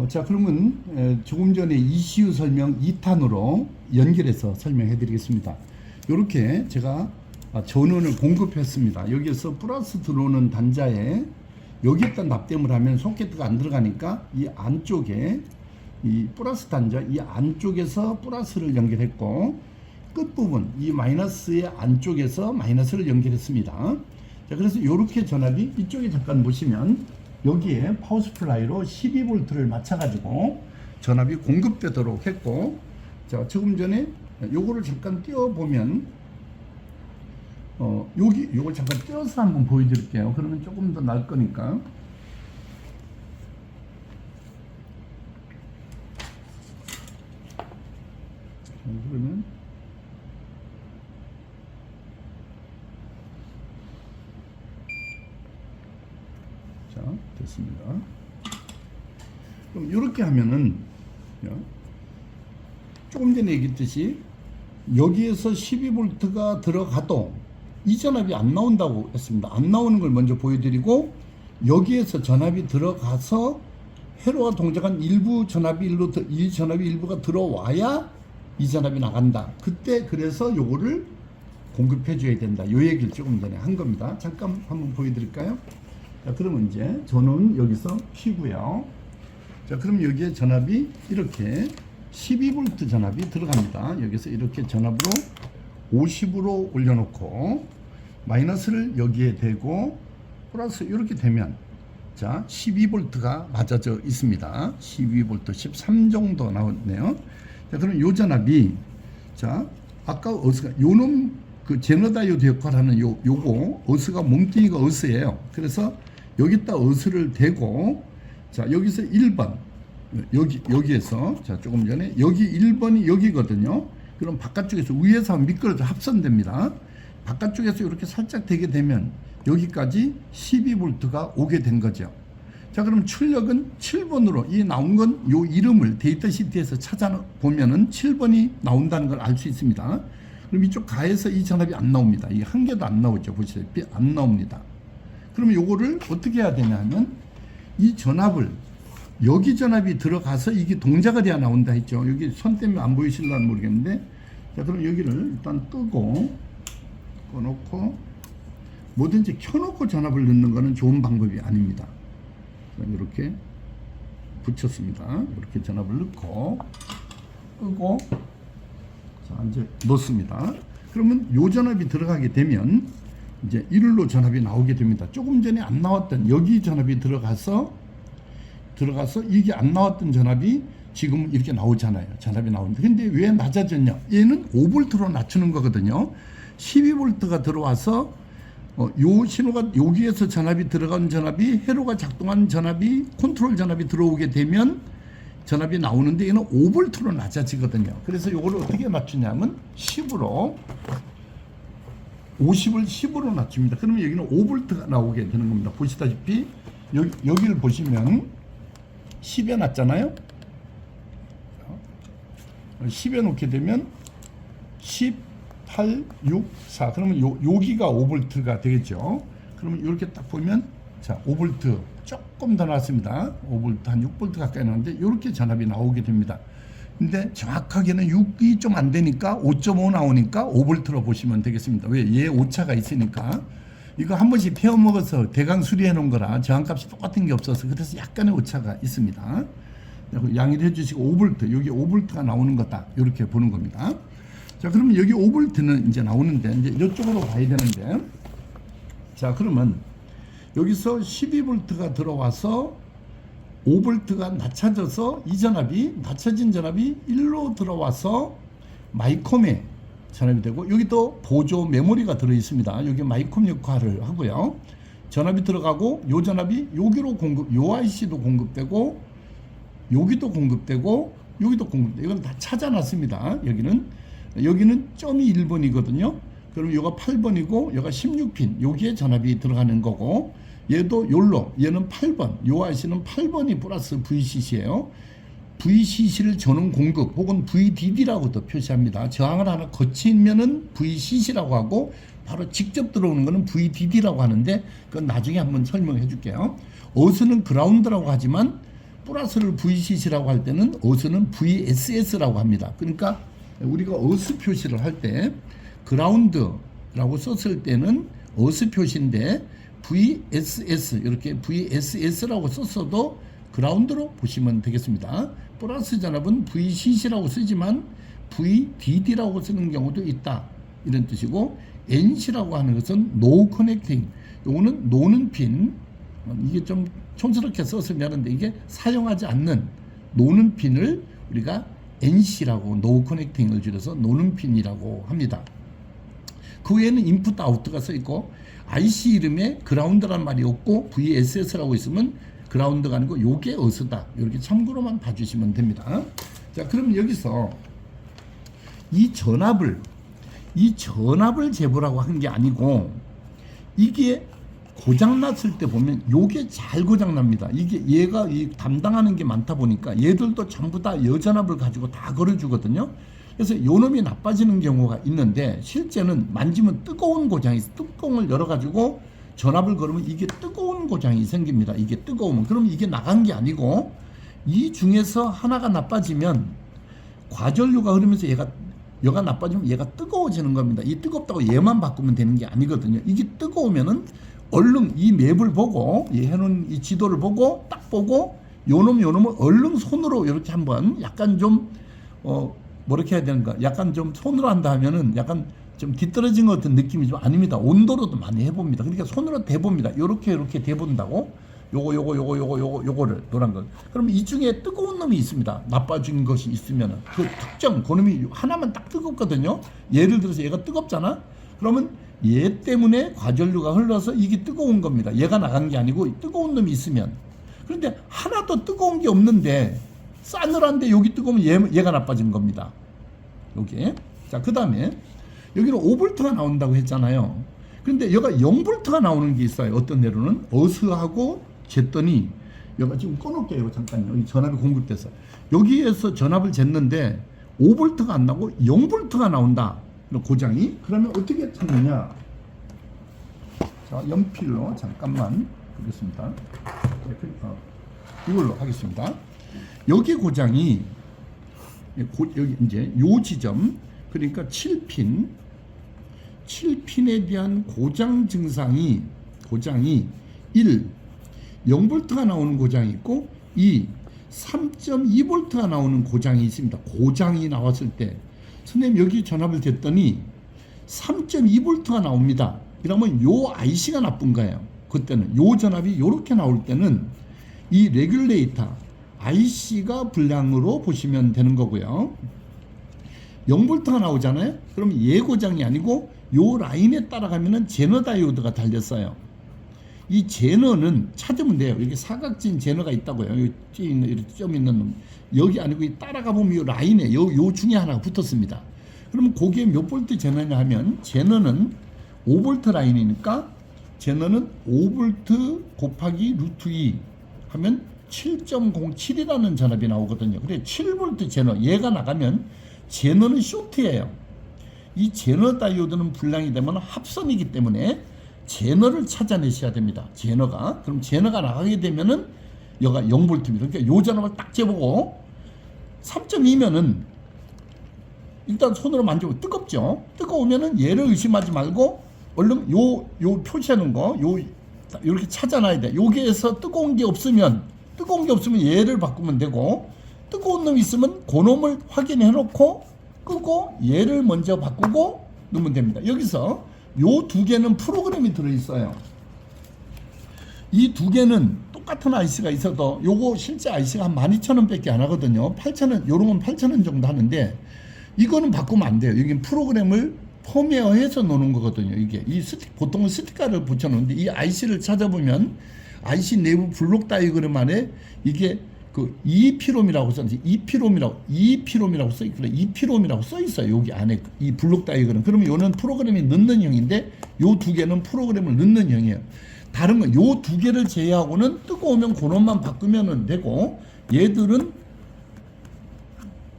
자, 그러면 조금 전에 ECU 설명 2탄으로 연결해서 설명해 드리겠습니다. 이렇게 제가 전원을 공급했습니다. 여기에서 플러스 들어오는 단자에 여기에다 납땜을 하면 소켓가 안 들어가니까 이 안쪽에 이 플러스 단자 이 안쪽에서 플러스를 연결했고 끝부분 이 마이너스의 안쪽에서 마이너스를 연결했습니다. 자, 그래서 이렇게 전압이 이쪽에 잠깐 보시면 여기에 파워 스플라이로 12V를 맞춰가지고 전압이 공급되도록 했고, 자, 조금 전에 요거를 잠깐 띄워보면, 요걸 잠깐 띄워서 한번 보여드릴게요. 그러면 조금 더 나을 거니까. 그러면 자, 됐습니다. 그럼 이렇게 하면은 조금 전에 얘기했듯이 여기에서 12V가 들어가도 이 전압이 안 나온다고 했습니다. 안 나오는 걸 먼저 보여드리고, 여기에서 전압이 들어가서 회로가 동작한 일부 전압이 이 전압이 일부가 들어와야 이 전압이 나간다. 그때 그래서 요거를 공급해 줘야 된다. 요 얘기를 조금 전에 한 겁니다. 잠깐 한번 보여드릴까요? 자, 그러면 이제 전원 여기서 켜고요. 자, 그럼 여기에 전압이 이렇게 12V 전압이 들어갑니다. 여기서 이렇게 전압으로 50으로 올려놓고 마이너스를 여기에 대고 플러스 이렇게 되면 자 12V가 맞아져 있습니다. 12V 13 정도 나왔네요. 자, 그럼 요 전압이 자 아까 어스가 요놈 그 제너다이오드 역할하는 요거 어스가 몸뚱이가 어스예요. 그래서 여기다 어스를 대고 자 여기서 1번 여기에서 자 조금 전에 여기 1번이 여기거든요. 그럼 바깥쪽에서 위에서 미끄러져 합선됩니다. 바깥쪽에서 이렇게 살짝 되게 되면 여기까지 12V가 오게 된 거죠. 자, 그럼 출력은 7번으로 이 나온 건 요 이름을 데이터 시트에서 찾아보면은 7번이 나온다는 걸 알 수 있습니다. 그럼 이쪽 가에서 이 전압이 안 나옵니다. 이게 한 개도 안 나오죠. 보시다시피 안 나옵니다. 그러면 요거를 어떻게 해야 되냐 하면 이 전압을 여기 전압이 들어가서 이게 동작이 돼야 나온다 했죠. 여기 손 때문에 안 보이실려나 모르겠는데, 자, 그럼 여기를 일단 꺼놓고 뭐든지 켜놓고 전압을 넣는 거는 좋은 방법이 아닙니다. 이렇게 붙였습니다. 이렇게 전압을 넣고 끄고 자 이제 넣습니다. 그러면 요 전압이 들어가게 되면 이제 일로 전압이 나오게 됩니다. 조금 전에 안 나왔던 여기 전압이 들어가서 이게 안 나왔던 전압이 지금 이렇게 나오잖아요. 전압이 나오는데 근데 왜 낮아졌냐? 얘는 5V로 낮추는 거거든요. 12V가 들어와서 요 신호가 여기에서 전압이 들어간 전압이 회로가 작동한 전압이 컨트롤 전압이 들어오게 되면 전압이 나오는데 얘는 5V로 낮아지거든요. 그래서 요걸 어떻게 낮추냐면 10으로 50을 10으로 낮춥니다. 그러면 여기는 5V가 나오게 되는 겁니다. 보시다시피 여기를 보시면 10에 놨잖아요. 10에 놓게 되면 10, 8, 6, 4 그러면 여기가 5V가 되겠죠. 그러면 이렇게 딱 보면 자 5V 조금 더 나왔습니다. 5V 한 6V 가까이 나오는데 이렇게 전압이 나오게 됩니다. 근데 정확하게는 6이 좀 안 되니까 5.5 나오니까 5V로 보시면 되겠습니다. 왜? 얘 오차가 있으니까. 이거 한 번씩 태워 먹어서 대강 수리해 놓은 거라 저항값이 똑같은 게 없어서 그래서 약간의 오차가 있습니다. 양해를 해주시고 5V 여기 5V가 나오는 거다 이렇게 보는 겁니다. 자, 그러면 여기 5V는 이제 나오는데 이제 이쪽으로 가야 되는데 자 그러면 여기서 12V가 들어와서 5V가 낮춰져서 이 전압이 낮춰진 전압이 1로 들어와서 마이콤에 전압이 되고 여기 또 보조 메모리가 들어 있습니다. 여기 마이콤 역할을 하고요. 전압이 들어가고 요 전압이 여기로 요 IC도 공급되고 여기도 공급되고 여기도 공급되고 이건 다 찾아놨습니다. 여기는 점이 1번이거든요. 그럼 여기가 8번이고 여기가 16핀 여기에 전압이 들어가는 거고 얘도 얘는 8번 요 IC는 8번이 플러스 VCC예요. VCC를 전원 공급 혹은 VDD라고도 표시합니다. 저항을 하나 거치면은 VCC라고 하고 바로 직접 들어오는 거는 VDD라고 하는데 그건 나중에 한번 설명해 줄게요. 어스는 그라운드라고 하지만 플러스를 VCC라고 할 때는 어스는 VSS라고 합니다. 그러니까 우리가 어스 표시를 할 때 그라운드라고 썼을 때는 어스 표시인데 VSS 이렇게 VSS라고 썼어도 그라운드로 보시면 되겠습니다. 플러스 전압은 VCC라고 쓰지만 VDD라고 쓰는 경우도 있다. 이런 뜻이고 NC라고 하는 것은 No Connecting. 요거는 노는 핀. 이게 좀 촌스럽게 썼으면 하는데 이게 사용하지 않는 노는 핀을 우리가 NC라고 No Connecting을 줄여서 노는 핀이라고 합니다. 그 외에는 인풋 아웃가 써 있고 IC 이름에 그라운드란 말이 없고 VSS라고 있으면 그라운드가 아니고 요게 어스다. 이렇게 참고로만 봐주시면 됩니다. 자, 그럼 여기서 이 전압을 재보라고 한 게 아니고 이게 고장났을 때 보면 요게 잘 고장납니다. 이게 얘가 담당하는 게 많다 보니까 얘들도 전부 다 여전압을 가지고 다 걸어주거든요. 그래서 요놈이 나빠지는 경우가 있는데 실제는 만지면 뜨거운 고장이 뚜껑을 열어가지고 전압을 걸으면 이게 뜨거운 고장이 생깁니다. 이게 뜨거우면 그럼 이게 나간 게 아니고 이 중에서 하나가 나빠지면 과전류가 흐르면서 얘가 나빠지면 얘가 뜨거워지는 겁니다. 이 뜨겁다고 얘만 바꾸면 되는 게 아니거든요. 이게 뜨거우면은 얼른 이 맵을 보고 이 해놓은 이 지도를 보고 딱 보고 요놈을 얼른 손으로 이렇게 한번 약간 좀 뭐렇게 해야 되는가 약간 좀 손으로 한다 하면은 약간 좀 뒤떨어진 것 같은 느낌이 좀 아닙니다. 온도로도 많이 해봅니다. 그러니까 손으로 대봅니다. 요렇게 대본다고 요거를 노란 거. 그럼 이 중에 뜨거운 놈이 있습니다. 나빠진 것이 있으면은 그 특정 그 놈이 하나만 딱 뜨겁거든요. 예를 들어서 얘가 뜨겁잖아. 그러면 얘 때문에 과전류가 흘러서 이게 뜨거운 겁니다. 얘가 나간 게 아니고 뜨거운 놈이 있으면. 그런데 하나도 뜨거운 게 없는데 싸늘한데 여기 뜨거우면 얘가 나빠진 겁니다. 여기. 자, 그 다음에 여기는 5V가 나온다고 했잖아요. 그런데 여기가 0V가 나오는 게 있어요. 어떤 데로는 어스하고 쟀더니 여기가 지금 꺼놓을게요. 잠깐요. 여기 전압이 공급돼서 여기에서 전압을 쟀는데 5V가 안 나고 0V가 나온다. 고장이. 그러면 어떻게 찾느냐? 자, 연필로 잠깐만 보겠습니다. 이걸로 하겠습니다. 여기 고장이 여기 이제 요 지점 그러니까 7핀에 대한 고장 증상이 1. 0V가 나오는 고장이 있고 2. 3.2V가 나오는 고장이 있습니다. 고장이 나왔을 때 선생님 여기 전압을 쟀더니 3.2V가 나옵니다. 이러면 요 IC가 나쁜 거예요. 그때는 요 전압이 이렇게 나올 때는 이 레귤레이터 IC가 불량으로 보시면 되는 거고요. 0V가 나오잖아요. 그럼 얘 고장이 아니고 요 라인에 따라가면은 제너 다이오드가 달렸어요. 이 제너는 찾으면 돼요. 여기 사각진 제너가 있다고요. 여기 이렇게 점 있는 놈. 여기 아니고 따라가 보면 요 라인에 요 중에 하나가 붙었습니다. 그러면 거기에 몇 볼트 제너냐 하면 제너는 5V 라인이니까 제너는 5V 곱하기 루트 2 하면 7.07이라는 전압이 나오거든요. 그래 7V 제너 얘가 나가면 제너는 쇼트예요. 이 제너 다이오드는 불량이 되면 합선이기 때문에 제너를 찾아내셔야 됩니다. 제너가. 그럼 제너가 나가게 되면은 여가 0V입니다. 그러니까 요 전압을 딱 재보고 3.2면은 일단 손으로 만지면 뜨겁죠. 뜨거우면은 얘를 의심하지 말고 얼른 요 표시하는 거 요렇게 찾아놔야 돼. 여기에서 뜨거운 게 없으면 얘를 바꾸면 되고 뜨거운 놈이 있으면 그 놈을 확인해 놓고 끄고 얘를 먼저 바꾸고 넣으면 됩니다. 여기서 요 두 개는 프로그램이 들어있어요. 이 두 개는 똑같은 IC가 있어도 요거 실제 IC가 한 12,000원 밖에 안 하거든요. 8,000원, 요런 건 8,000원 정도 하는데 이거는 바꾸면 안 돼요. 여기 프로그램을 펌웨어해서 놓는 거거든요. 이게 보통은 스티커를 붙여놓는데 이 IC를 찾아보면 IC 내부 블록 다이그램 안에 이게 그 EEPROM이라고 써있어요. EEPROM이라고 써있거든요. EEPROM이라고 써있어요. 여기 안에 이 블록 다이그램. 그러면 요는 프로그램이 넣는 형인데 요 두 개는 프로그램을 넣는 형이에요. 다른 건 요 두 개를 제외하고는 뜨거우면 그놈만 바꾸면 되고 얘들은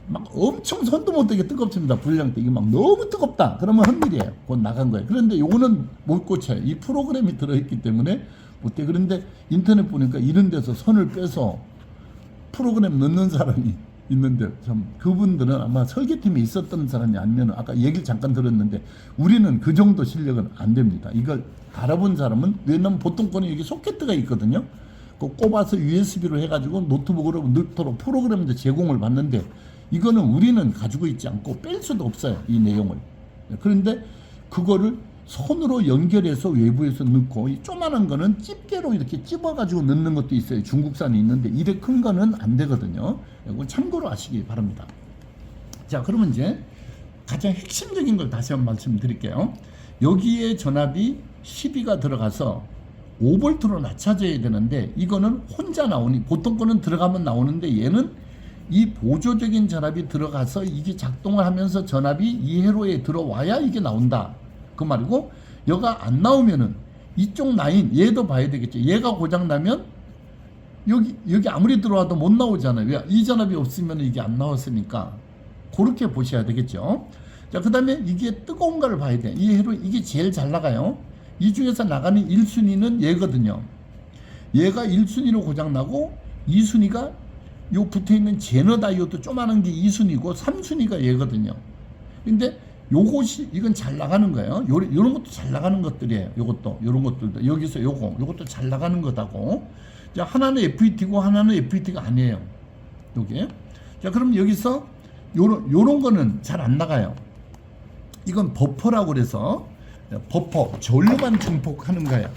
막 엄청 손도 못 대게 뜨겁습니다. 불량 때 이게 막 너무 뜨겁다. 그러면 헌일이에요. 곧 나간 거예요. 그런데 요거는 못 고쳐요. 이 프로그램이 들어있기 때문에 못돼. 그런데 인터넷 보니까 이런 데서 선을 빼서 프로그램 넣는 사람이 있는데 참 그분들은 아마 설계팀에 있었던 사람이 아니면 아까 얘기를 잠깐 들었는데 우리는 그 정도 실력은 안 됩니다. 이걸 알아본 사람은 왜냐면 보통 거는 여기 소켓가 있거든요. 그 꼽아서 USB로 해가지고 노트북으로 넣도록 프로그램도 제공을 받는데 이거는 우리는 가지고 있지 않고 뺄 수도 없어요. 이 내용을. 그런데 그거를 손으로 연결해서 외부에서 넣고 이 조그만한 거는 집게로 이렇게 찝어가지고 넣는 것도 있어요. 중국산이 있는데 이래 큰 거는 안 되거든요. 이거 참고로 아시기 바랍니다. 자, 그러면 이제 가장 핵심적인 걸 다시 한번 말씀드릴게요. 여기에 전압이 12가 들어가서 5V로 낮춰져야 되는데 이거는 혼자 나오니 보통 거는 들어가면 나오는데 얘는 이 보조적인 전압이 들어가서 이게 작동을 하면서 전압이 이 회로에 들어와야 이게 나온다. 그 말이고 여가 안 나오면은 이쪽 라인 얘도 봐야 되겠죠. 얘가 고장 나면 여기 아무리 들어와도 못 나오잖아요. 왜? 이 전압이 없으면 이게 안 나왔으니까 그렇게 보셔야 되겠죠. 자, 그다음에 이게 뜨거운가를 봐야 돼. 이 회로 이게 제일 잘 나가요. 이 중에서 나가는 1순위는 얘거든요. 얘가 1순위로 고장 나고 2순위가 요 붙어 있는 제너 다이오드 조그마한 게 2순위고 3순위가 얘거든요. 근데 요것이 이건 잘 나가는 거예요. 요런 것도 잘 나가는 것들이에요. 요것도 요런 것들도 여기서 요것도 잘 나가는 거다고. 자, 하나는 FET고 하나는 FET가 아니에요. 요게. 자, 그럼 여기서 요런 거는 잘 안 나가요. 이건 버퍼라고 그래서 버퍼 전류만 증폭하는 거예요.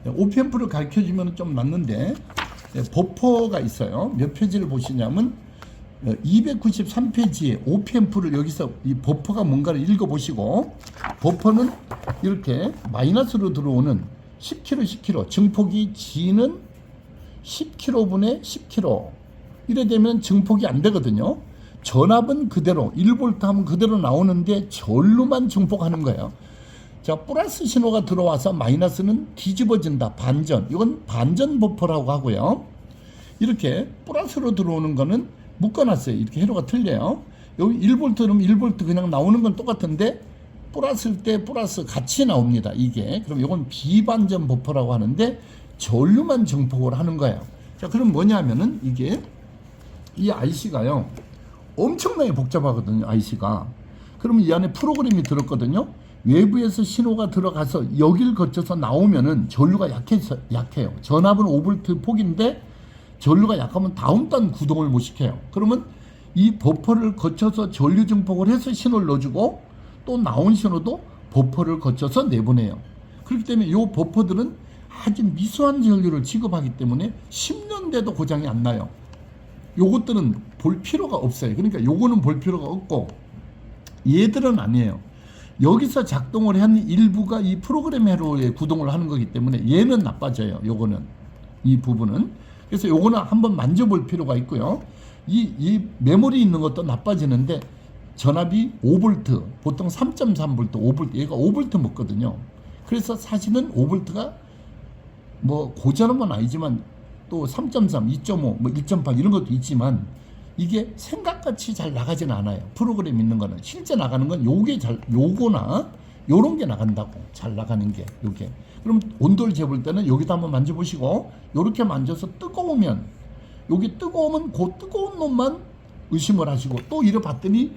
오펜프를 가르쳐 주면 좀 맞는데 버퍼가 있어요. 몇 페이지를 보시냐면 293페이지에 오펜프를 여기서 이 버퍼가 뭔가를 읽어보시고 버퍼는 이렇게 마이너스로 들어오는 10kg 10kg 증폭이 G는 10kV분의 10kg 이래 되면 증폭이 안 되거든요. 전압은 그대로 1V 하면 그대로 나오는데 전류만 증폭하는 거예요. 자, 플러스 신호가 들어와서 마이너스는 뒤집어진다. 반전. 이건 반전 버퍼라고 하고요. 이렇게 플러스로 들어오는 거는 묶어놨어요. 이렇게 회로가 틀려요. 여기 1V 그러면 1V 그냥 나오는 건 똑같은데 플러스일 때 플러스 같이 나옵니다. 이게. 그럼 이건 비반전 버퍼라고 하는데 전류만 증폭을 하는 거예요. 자, 그럼 뭐냐면은 이게 이 IC가요. 엄청나게 복잡하거든요. IC가. 그러면 이 안에 프로그램이 들었거든요. 외부에서 신호가 들어가서 여길 거쳐서 나오면은 전류가 약해요. 전압은 5V 폭인데 전류가 약하면 다음 단 구동을 못 시켜요. 그러면 이 버퍼를 거쳐서 전류 증폭을 해서 신호를 넣어주고 또 나온 신호도 버퍼를 거쳐서 내보내요. 그렇기 때문에 이 버퍼들은 아주 미수한 전류를 취급하기 때문에 10년 돼도 고장이 안 나요. 요것들은 볼 필요가 없어요. 그러니까 요거는 볼 필요가 없고 얘들은 아니에요. 여기서 작동을 한 일부가 이 프로그램 회로에 구동을 하는 거기 때문에 얘는 나빠져요. 요거는 이 부분은. 그래서 요거는 한번 만져볼 필요가 있고요. 이 메모리 있는 것도 나빠지는데 전압이 5V 보통 3.3V 5V 얘가 5V 먹거든요. 그래서 사실은 5V가 뭐 고전압은 아니지만 또 3.3, 2.5, 뭐 1.8 이런 것도 있지만 이게 생각같이 잘 나가지는 않아요. 프로그램 있는 거는 실제 나가는 건 요거나 요런 게 나간다고. 잘 나가는 게 요게. 그럼 온도를 재볼 때는 여기다 한번 만져보시고 요렇게 만져서 뜨거우면 요게 뜨거우면 그 뜨거운 놈만 의심을 하시고 또 이래 봤더니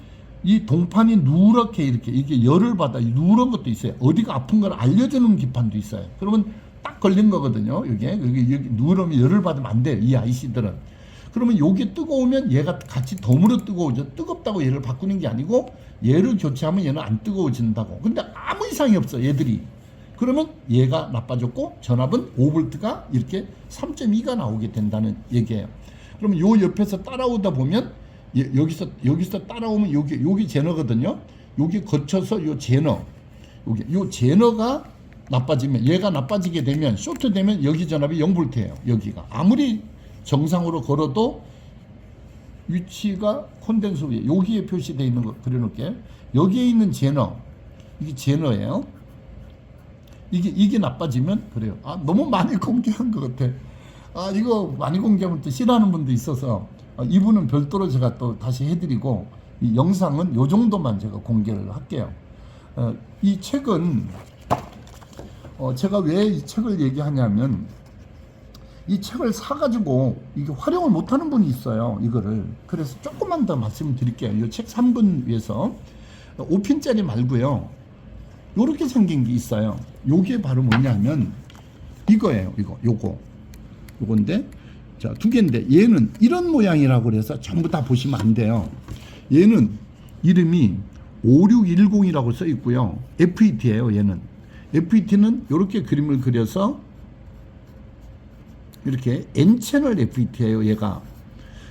이 동판이 누렇게 이렇게 이게 열을 받아 누런 것도 있어요. 어디가 아픈 걸 알려주는 기판도 있어요. 그러면 딱 걸린 거거든요. 여기 누르면 열을 받으면 안 돼요. 이 IC들은. 그러면 요게 뜨거우면 얘가 같이 덤으로 뜨거워져. 뜨겁다고 얘를 바꾸는 게 아니고 얘를 교체하면 얘는 안 뜨거워진다고. 근데 아무 이상이 없어 얘들이. 그러면 얘가 나빠졌고 전압은 5V가 이렇게 3.2가 나오게 된다는 얘기예요. 그러면 요 옆에서 따라오다 보면 여기서 따라오면 여기 제너거든요. 여기 거쳐서 요 제너. 요 제너가 나빠지면 얘가 나빠지게 되면 쇼트 되면 여기 전압이 0V예요. 여기가 아무리 정상으로 걸어도 위치가 콘덴서 위에 여기에 표시되어 있는 거 그려놓을게. 여기에 있는 제너 이게 제너예요. 이게 나빠지면 그래요. 아, 너무 많이 공개한 것 같아. 아, 이거 많이 공개하면 또 싫어하는 분도 있어서 이분은 별도로 제가 또 다시 해드리고 이 영상은 요 정도만 제가 공개를 할게요. 이 책은 제가 왜 이 책을 얘기하냐면 이 책을 사가지고 이게 활용을 못하는 분이 있어요. 이거를. 그래서 조금만 더 말씀을 드릴게요. 이 책 3분 위해서 5편짜리 말고요. 요렇게 생긴 게 있어요. 요게 바로 뭐냐면 이거예요. 요건데 자, 두 개인데 얘는 이런 모양이라고 그래서 전부 다 보시면 안 돼요. 얘는 이름이 5610이라고 써 있고요. FET예요. 얘는 FET는 이렇게 그림을 그려서 이렇게 N채널 FET예요.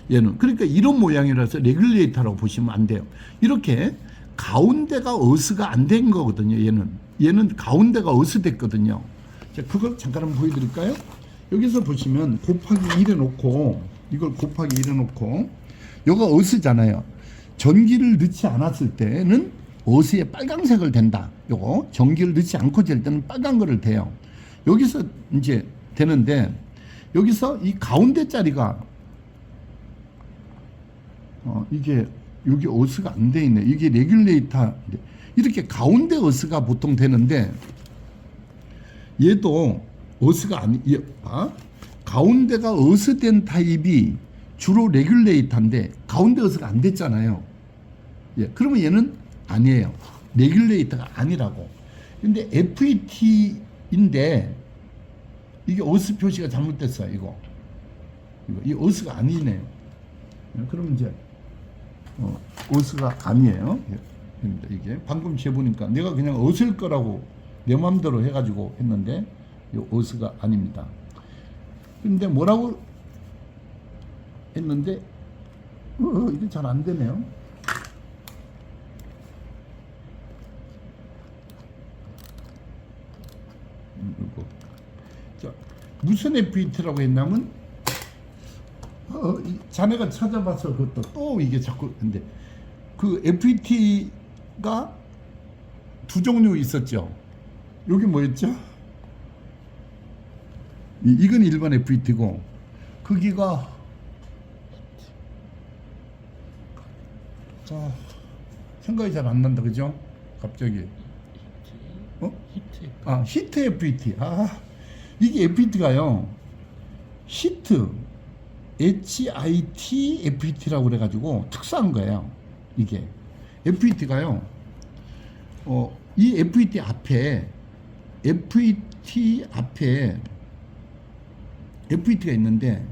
얘는 그러니까 이런 모양이라서 레귤레이터라고 보시면 안 돼요. 이렇게 가운데가 어스가 안 된 거거든요. 얘는 가운데가 어스됐거든요. 자, 그걸 잠깐 한번 보여드릴까요? 여기서 보시면 곱하기 1 해놓고 이걸 곱하기 1 해놓고 요가 어스잖아요. 전기를 넣지 않았을 때는 어스에 빨강색을 댄다. 요거 전기를 넣지 않고 잴 때는 빨간 거를 대요. 여기서 이제 되는데 여기서 이 가운데 자리가 이게 여기 어스가 안 돼 있네. 이게 레귤레이터 이렇게 가운데 어스가 보통 되는데 얘도 어스가 가운데가 어스된 타입이 주로 레귤레이터인데 가운데 어스가 안 됐잖아요. 예, 그러면 얘는 아니에요. 레귤레이터가 아니라고. 근데 FET인데 이게 어스 표시가 잘못됐어요. 이 어스가 아니네요. 그러면 이제 어스가 아니에요. 이게 방금 재보니까 내가 그냥 어스일 거라고 내 마음대로 해가지고 했는데 이 어스가 아닙니다. 근데 뭐라고 했는데 이게 잘 안 되네요. 자, 무슨 FET라고 했냐면 자네가 찾아봐서 그것도 또 이게 자꾸 근데 그 FET가 두 종류 있었죠. 여기 뭐였죠? 이건 일반 FET고 크기가 자 생각이 잘 안 난다 그죠? 갑자기 히트 FET. 이게 FET가요. 히트 HIT FET라고 그래가지고 특수한 거예요. 이게 FET가요. 이 FET 앞에 FET가 있는데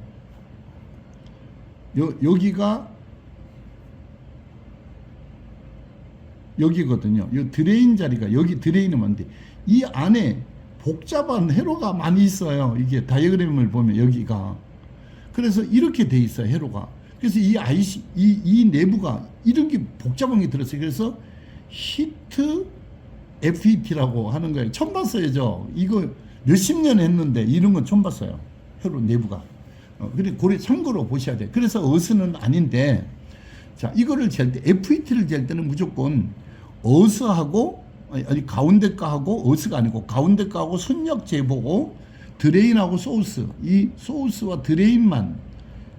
여기거든요. 이 드레인 자리가 여기 드레인은 뭔데 이 안에 복잡한 회로가 많이 있어요. 이게 다이어그램을 보면 여기가 그래서 이렇게 돼 있어요. 회로가. 그래서 이 내부가 이런 게 복잡한 게 들었어요. 그래서 히트 FET라고 하는 거예요. 처음 봤어요. 이거 몇십 년 했는데 이런 건 처음 봤어요. 회로 내부가. 그래 고래 참고로 보셔야 돼요. 그래서 어스는 아닌데 자 이거를 잴 때 FET를 잴 때는 무조건 어스하고 아니 가운데 거하고 어스가 아니고 가운데 거하고 순역 재보고 드레인하고 소우스 이 소우스와 드레인만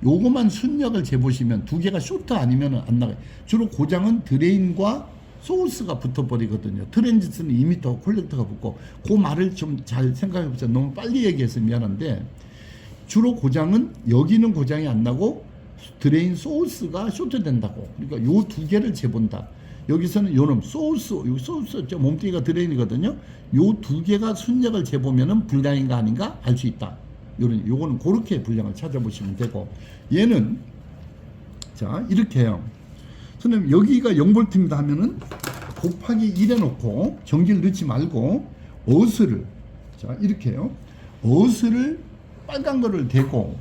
요거만 순역을 재보시면 두 개가 쇼트 아니면 안 나가요. 주로 고장은 드레인과 소우스가 붙어버리거든요. 트랜지스는 2m 콜렉터가 붙고 그 말을 좀 잘 생각해 보세요. 너무 빨리 얘기해서 미안한데 주로 고장은 여기는 고장이 안 나고 드레인 소우스가 쇼트 된다고. 그러니까 요 두 개를 재본다. 여기서는 요놈 소우스 몸뚱이가 드레인이거든요. 요 두 개가 순역을 재보면은 불량인가 아닌가 알 수 있다. 요거는 그렇게 불량을 찾아보시면 되고 얘는 자 이렇게 해요. 선생님 여기가 0V입니다 하면은 곱하기 1 해놓고 전기를 넣지 말고 어스를 자 이렇게 해요. 어스를 빨간 거를 대고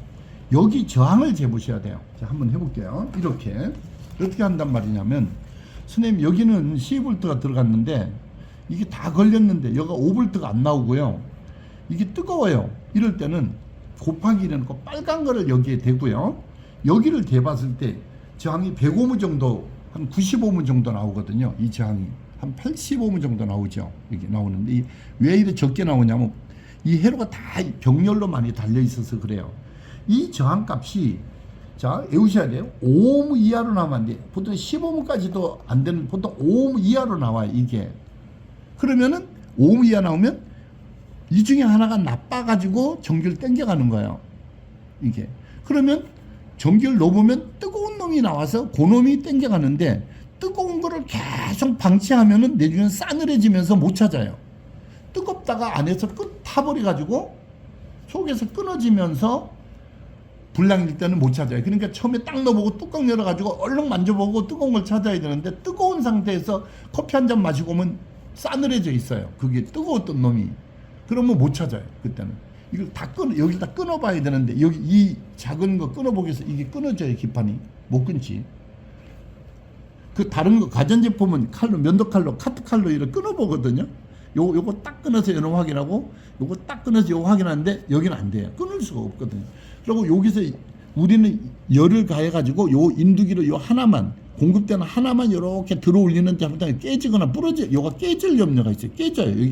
여기 저항을 재보셔야 돼요. 자 한번 해볼게요. 이렇게 어떻게 한단 말이냐면 선생님 여기는 12V가 들어갔는데 이게 다 걸렸는데 여기가 5V가 안 나오고요. 이게 뜨거워요. 이럴 때는 곱하기 1 해놓고 빨간 거를 여기에 대고요. 여기를 대봤을 때 저항이 100오hm 정도 한 95오hm 정도 나오거든요. 이 저항이 한 80오hm 정도 나오죠. 이게 나오는데 왜 이렇게 적게 나오냐면 이 회로가 다 병렬로 많이 달려 있어서 그래요. 이 저항 값이 자 외우셔야 돼요. 5오hm 이하로 나오면 안 돼요. 보통 10ohm까지도 안 되는 보통 5오hm 이하로 나와요. 이게 그러면은 5오hm 이하 나오면 이 중에 하나가 나빠가지고 전기를 땡겨가는 거예요. 이게. 그러면 전기를 넣어보면 뜨거운 놈이 나와서 그 놈이 땡겨가는데 뜨거운 거를 계속 방치하면은 내중에 싸늘해지면서 못 찾아요. 뜨겁다가 안에서 타버려가지고 속에서 끊어지면서 불량일 때는 못 찾아요. 그러니까 처음에 딱 넣어보고 뚜껑 열어가지고 얼른 만져보고 뜨거운 걸 찾아야 되는데 뜨거운 상태에서 커피 한 잔 마시고 오면 싸늘해져 있어요. 그게 뜨거웠던 놈이. 그러면 못 찾아요. 그때는. 이걸 다 여기다 끊어봐야 되는데 여기 이 작은 거 끊어보기 위해서 이게 끊어져요. 기판이. 못 끊지. 그 다른 거 가전제품은 칼로, 면도칼로, 카트칼로 이렇게 끊어보거든요. 요거 딱 끊어서 이런 확인하고 요거 딱 끊어서 요거 확인하는데 여기는 안 돼요. 끊을 수가 없거든요. 그리고 여기서 우리는 열을 가해가지고 요 인두기로 요 하나만 공급되는 하나만 이렇게 들어 올리는 잘못하면 깨지거나 부러져. 요가 깨질 염려가 있어요. 깨져요. 여기